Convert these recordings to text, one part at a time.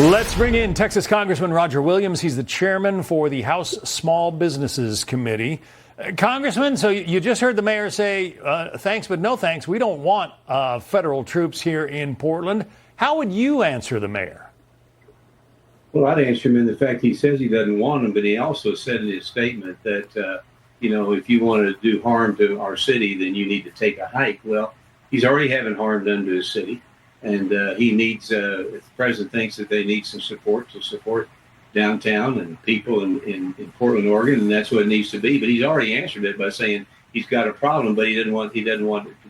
Let's bring in Texas Congressman Roger Williams. He's the chairman for the House Small Businesses Committee. Congressman, so you just heard the mayor say, thanks, but no thanks. We don't want federal troops here in Portland. How would you answer the mayor? Well, I'd answer him in the fact he says he doesn't want them, but he also said in his statement that, if you want to do harm to our city, then you need to take a hike. Well, he's already having harm done to his city. And he needs, if the president thinks that they need some support to support downtown and people in Portland, Oregon, and that's what it needs to be. But he's already answered it by saying he's got a problem, but he doesn't want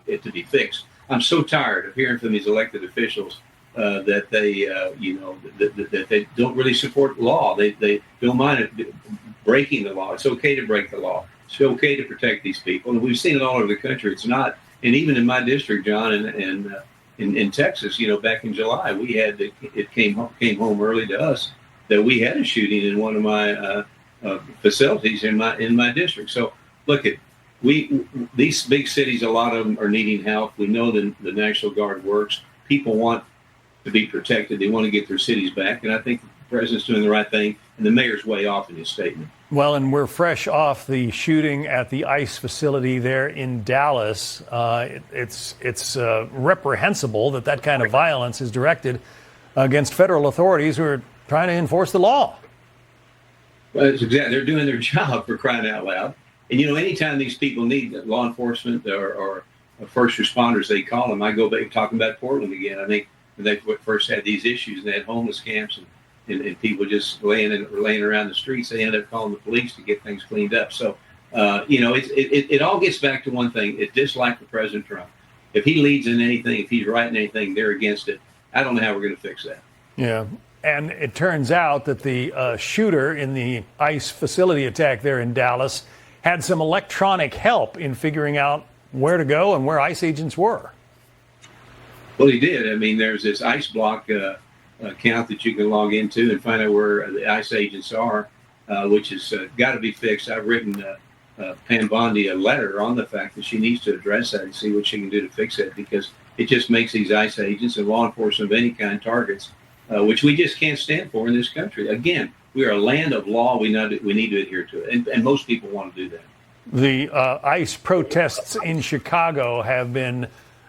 it to be fixed. I'm so tired of hearing from these elected officials that they, that they don't really support law. They don't mind it breaking the law. It's okay to break the law. It's okay to protect these people, and we've seen it all over the country. It's not, and even in my district, John, and in Texas, back in July, we had it came home early to us that we had a shooting in one of my facilities in my district. So look at these big cities, a lot of them are needing help. We know the National Guard works. People want to be protected. They want to get their cities back, and I think the president's doing the right thing, and the mayor's way off in his statement. Well, and we're fresh off the shooting at the ICE facility there in Dallas. It's reprehensible that kind of violence is directed against federal authorities who are trying to enforce the law. Well, it's exactly. They're doing their job, for crying out loud. And, anytime these people need law enforcement or first responders, they call them. I go back talking about Portland again. I think when they first had these issues and they had homeless camps and people just laying around the streets, they ended up calling the police to get things cleaned up. So, it all gets back to one thing. It's just like the President Trump. If he leads in anything, if he's writing anything, they're against it. I don't know how we're going to fix that. Yeah. And it turns out that the shooter in the ICE facility attack there in Dallas had some electronic help in figuring out where to go and where ICE agents were. Well, he did. I mean, there's this ICE block account that you can log into and find out where the ICE agents are, which has got to be fixed. I've written Pam Bondi a letter on the fact that she needs to address that and see what she can do to fix it, because it just makes these ICE agents and law enforcement of any kind targets, which we just can't stand for in this country. Again, we are a land of law. We need to adhere to it, and most people want to do that. The ICE protests in Chicago have been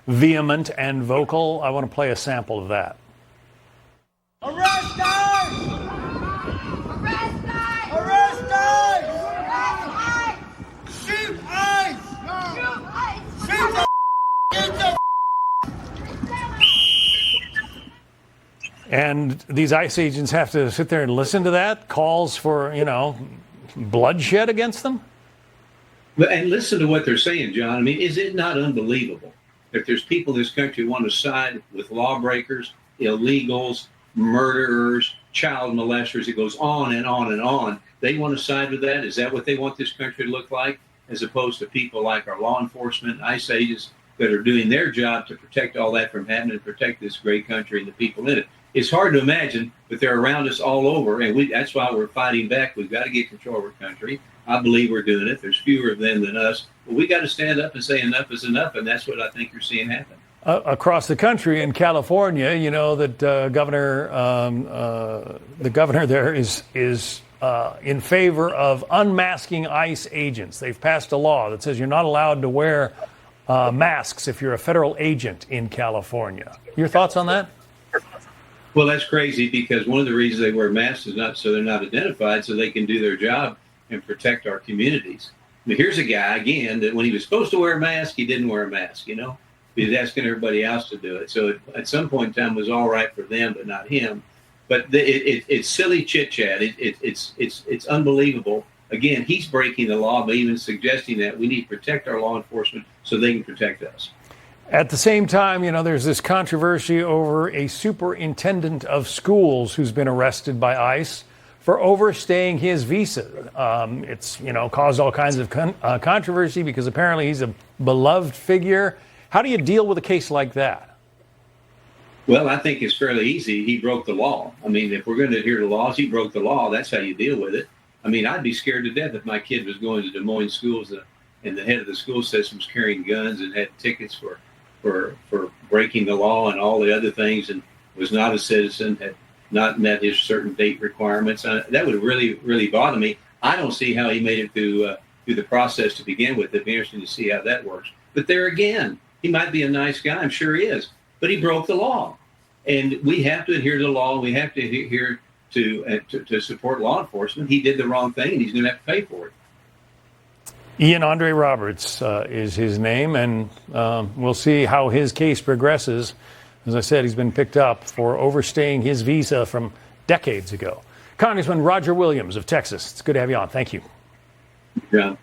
vehement and vocal. I want to play a sample of that. Arrest ICE! Arrest ICE! Arrest ICE! Arrest ICE! Shoot ICE! Shoot ICE! Shoot the Get the And these ICE agents have to sit there and listen to that? Calls for, bloodshed against them? And listen to what they're saying, John. I mean, is it not unbelievable that there's people in this country who want to side with lawbreakers, illegals, murderers, child molesters? It goes on and on and on. They want to side with that? Is that what they want this country to look like? As opposed to people like our law enforcement, ICE agents that are doing their job to protect all that from happening, to protect this great country and the people in it. It's hard to imagine, but they're around us all over, and that's why we're fighting back. We've got to get control of our country. I believe we're doing it. There's fewer of them than us. But we got to stand up and say enough is enough, and that's what I think you're seeing happen. Across the country, in California, that the governor there is in favor of unmasking ICE agents. They've passed a law that says you're not allowed to wear masks if you're a federal agent in California. Your thoughts on that? Well, that's crazy, because one of the reasons they wear masks is not so they're not identified, so they can do their job and protect our communities. I mean, here's a guy, again, that when he was supposed to wear a mask, he didn't wear a mask, He was asking everybody else to do it. So at some point in time, it was all right for them, but not him. But it's silly chit-chat. It's unbelievable. Again, he's breaking the law by even suggesting that we need to protect our law enforcement so they can protect us. At the same time, there's this controversy over a superintendent of schools who's been arrested by ICE for overstaying his visa. It's, caused all kinds of controversy because apparently he's a beloved figure. How do you deal with a case like that? Well, I think it's fairly easy. He broke the law. I mean, if we're going to adhere to laws, he broke the law. That's how you deal with it. I mean, I'd be scared to death if my kid was going to Des Moines schools and the head of the school system was carrying guns and had tickets for breaking the law and all the other things, and was not a citizen, not met his certain date requirements. That would really bother me. I don't see how he made it through the process to begin with. It'd be interesting to see how that works. But there again, he might be a nice guy. I'm sure he is. But he broke the law. And we have to adhere to the law. We have to adhere to support law enforcement. He did the wrong thing, and he's going to have to pay for it. Ian Andre Roberts is his name, and we'll see how his case progresses. As I said, he's been picked up for overstaying his visa from decades ago. Congressman Roger Williams of Texas, it's good to have you on. Thank you. Yeah.